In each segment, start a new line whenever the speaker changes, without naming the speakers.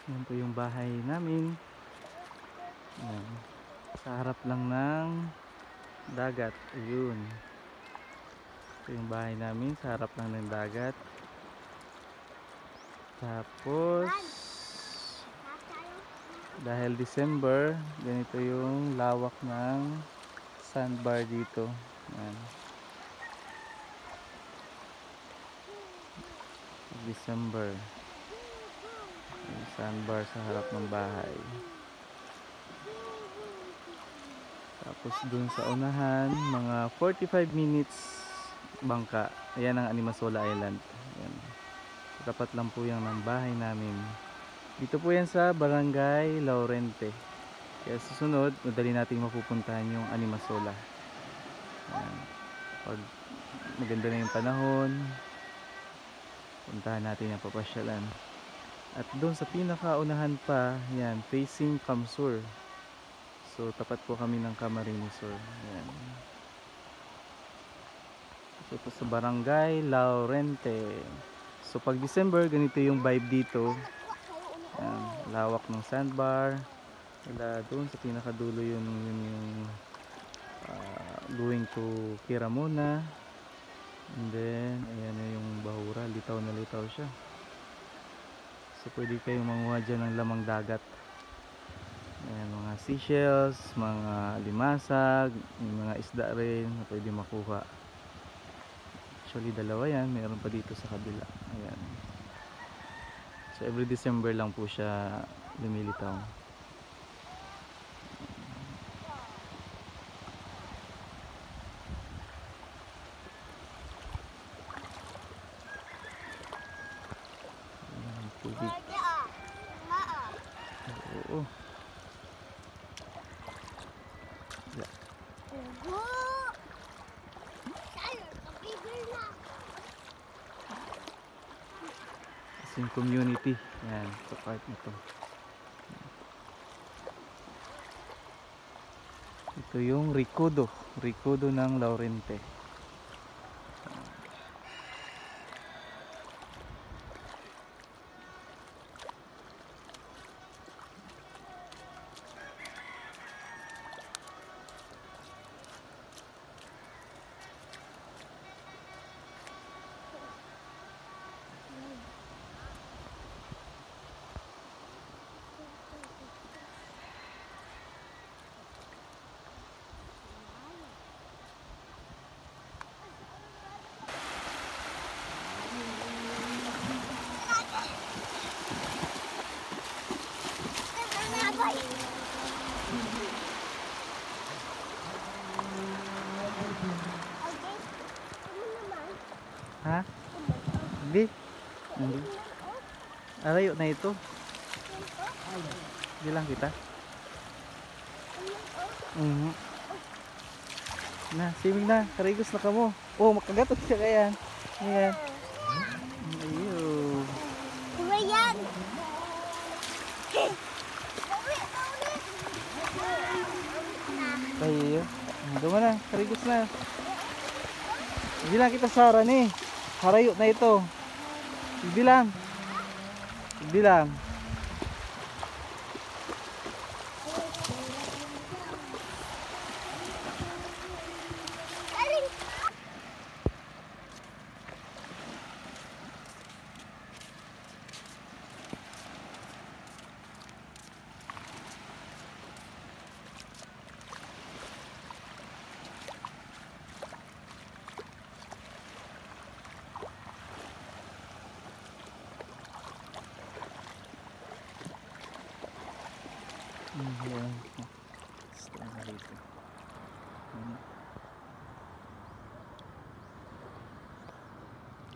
Yan po yung bahay namin. Yan. Sa harap lang ng dagat. Ayun. Ito yung bahay namin. Sa harap lang ng dagat. Tapos dahil December, ganito yung lawak ng sandbar dito. Yan. December. Yung sandbar sa harap ng bahay. Tapos dun sa unahan, mga 45 minutes bangka. Ayan ang Animasola Island. Ayan. Tapat lang po yan ng bahay namin. Dito po yan sa Barangay Laurente. Kaya susunod, madali nating mapupuntahan yung Animasola. Ayan. Pag maganda na yung panahon, puntahan natin yung papasyalan. At doon sa pinakaunahan pa, yan, facing Kamsur. So tapat po kami ng Camarines Sur. Yan. So ito sa Barangay Laurente. So pag December, ganito yung vibe dito. Yan, lawak ng sandbar. Wala doon sa pinakadulo yung going to Kiramona. And then ayan na yung Bahura, litaw na litaw siya. So pwede kayong manguha dyan ng lamang dagat. Ayan, mga seashells, mga limasag, mga isda rin na pwede makuha. Actually dalawa yan, mayroon pa dito sa kabila. Ayan. So every December lang po siya lumilitaw. Ayan, tubig. Oo. Yung community. Yan, sa part nito. Ito yung Recodo ng Laurente. Ha? Hindi. Hindi. Arayo na ito. Hindi lang kita. Na, swimming na. Karigos na ka mo. Oh, makagatot siya kaya. Ayan. Ayun.
Kumayan!
Ayun. Duma na. Karigos na. Hindi lang kita Sara ni. Harayo na ito. Hindi lang. Hindi lang. Ayan. Stay na dito.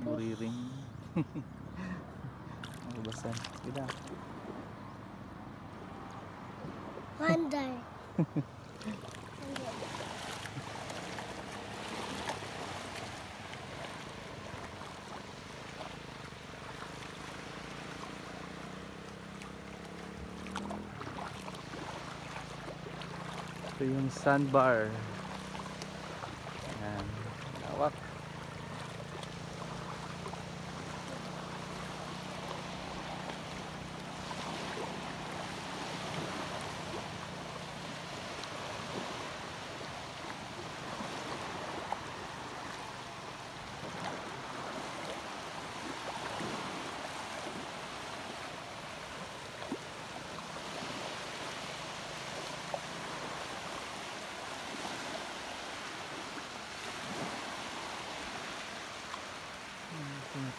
Buriring. Mababasan. Gila.
Wonder.
Ito yung sandbar. Ayan. Lawak.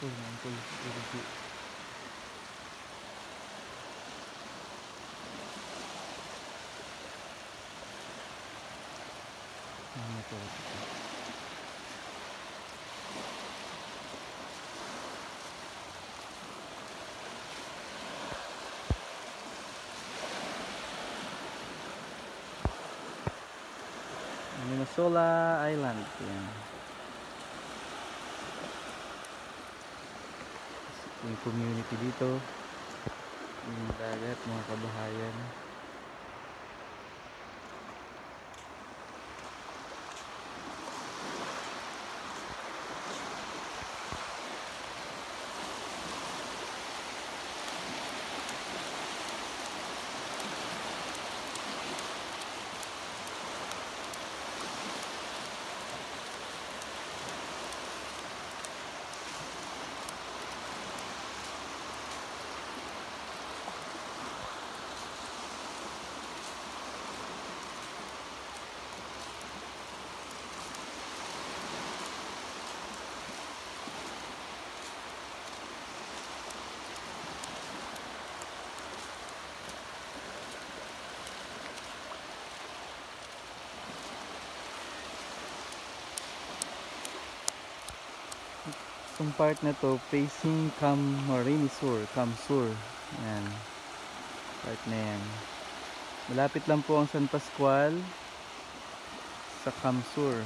Maangkol. Irigi. Ano to? Minnesota Island. Yan. Yung community dito. Yung dagat, mga kabahayan. Itong part na to facing Camarines Sur, Camsur. Yan. Part na yan. Malapit lang po ang San Pascual sa Camsur.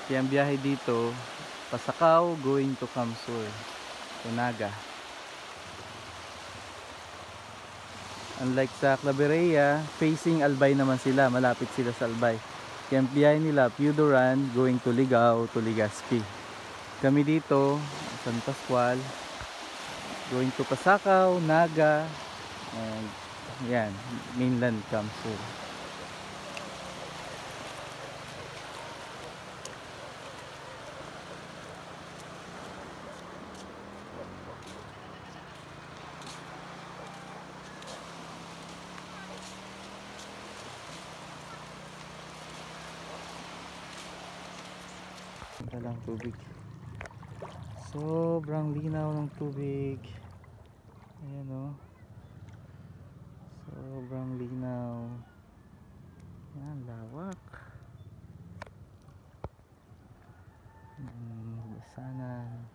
Kaya ang biyahe dito, Pasakaw going to Camsur, Naga. Unlike sa Claveria, facing Albay naman sila, malapit sila sa Albay. Kaya ang biyahe nila, Piudoran going to Ligao to Legazpi. Kami dito, San Pascual, going to Pasakaw, Naga, and yan, mainland Camsur. Lang tubig, sobrang linaw ng tubig. Ayan o, sobrang linaw. Ayan, lawak. Basanan.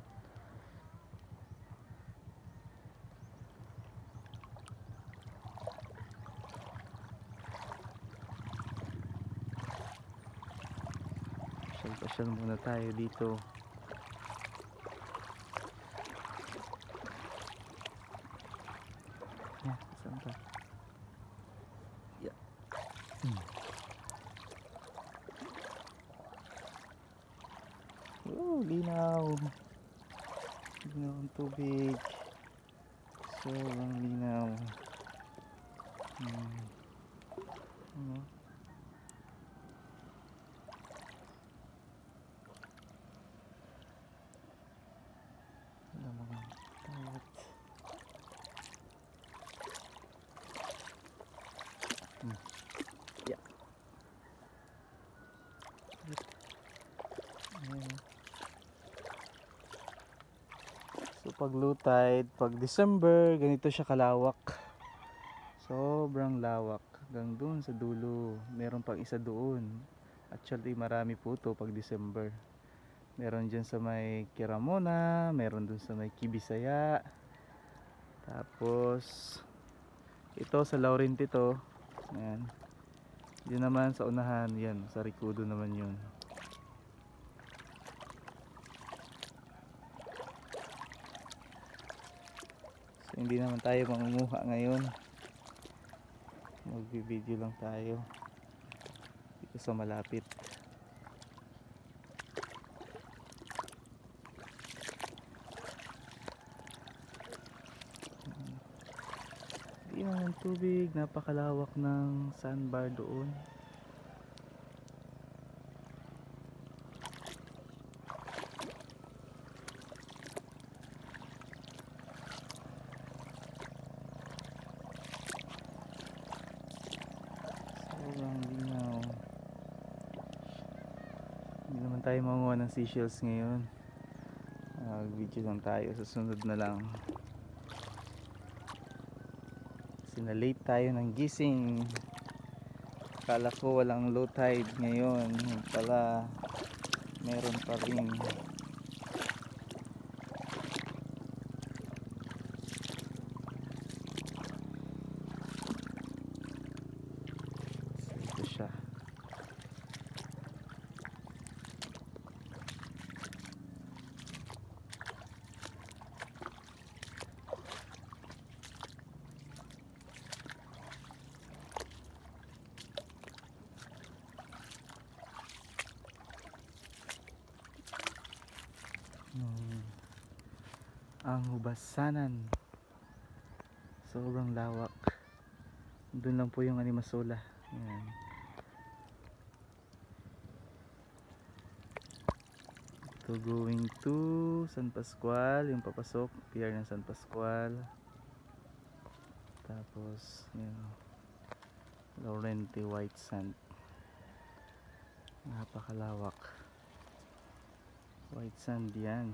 Pasyal muna tayo dito. Yan, saan ka? Yeah. Oh, linaw. Linaw ang tubig. Sobrang linaw. Ano? Yeah. So pag low tide, pag December, ganito siya kalawak. Sobrang lawak. Hanggang doon sa dulo. Meron pang isa doon. Actually marami po to pag December. Meron dyan sa may Kiramona, meron dun sa may Kibisaya. Tapos ito sa Laurenti to. Ayan. Yun naman sa unahan, yan, sa Ricudo naman yun. So hindi naman tayo mangunguha ngayon. Magbi-video lang tayo dito sa malapit. Hindi naman tubig, napakalawak ng sandbar doon. tayo manguha ng seashells ngayon. Video lang tayo sa sunod na lang. Sinalate tayo ng gising. Akala ko walang low tide ngayon. Yung pala meron pa rin. So, ito siya. Ang Hubasanan, sobrang lawak. Doon lang po yung Animasola. Yan. Ito going to San Pascual, yung papasok pier ng San Pascual. Tapos yun, Laurente White Sand. Napakalawak. White Sand yan.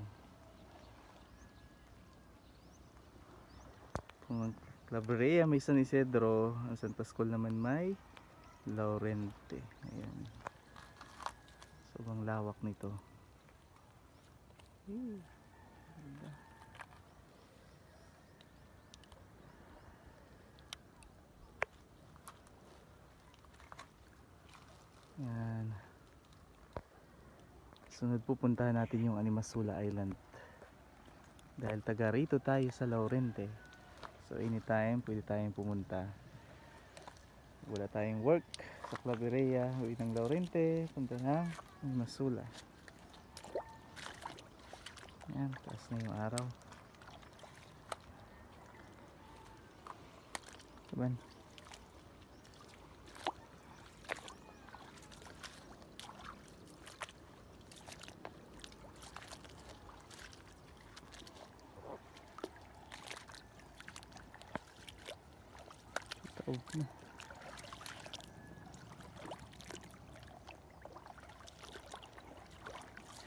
Kung Claveria may San Isidro, ang San Pascual naman may Laurente. Ayan. Sobrang lawak nito. Yan. Sunod pupuntahan natin yung Animasola Island. Dahil taga rito tayo sa Laurente. So anytime pwede tayong pumunta. Wala tayong work sa Claveria, uwi ng Laurente, punta ng Animasola. Yan, taas na yung araw. Saban. Taob na.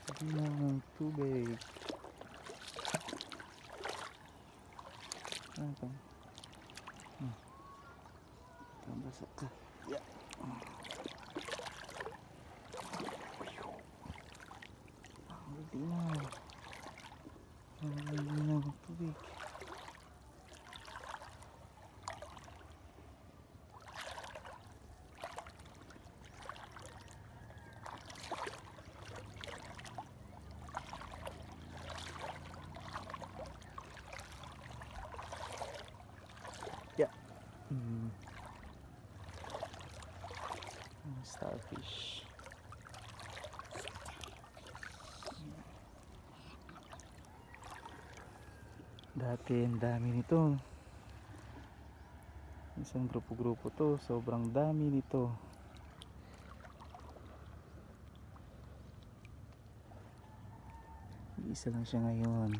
Sabi na ng tubig. Ano ito? Tambasa ka. Yeah. Ang linaw. Ang linaw ng tubig. Yeah. Starfish. Dati ang dami nito. Isang grupo-grupo to, sobrang dami nito. Isa lang siya ngayon.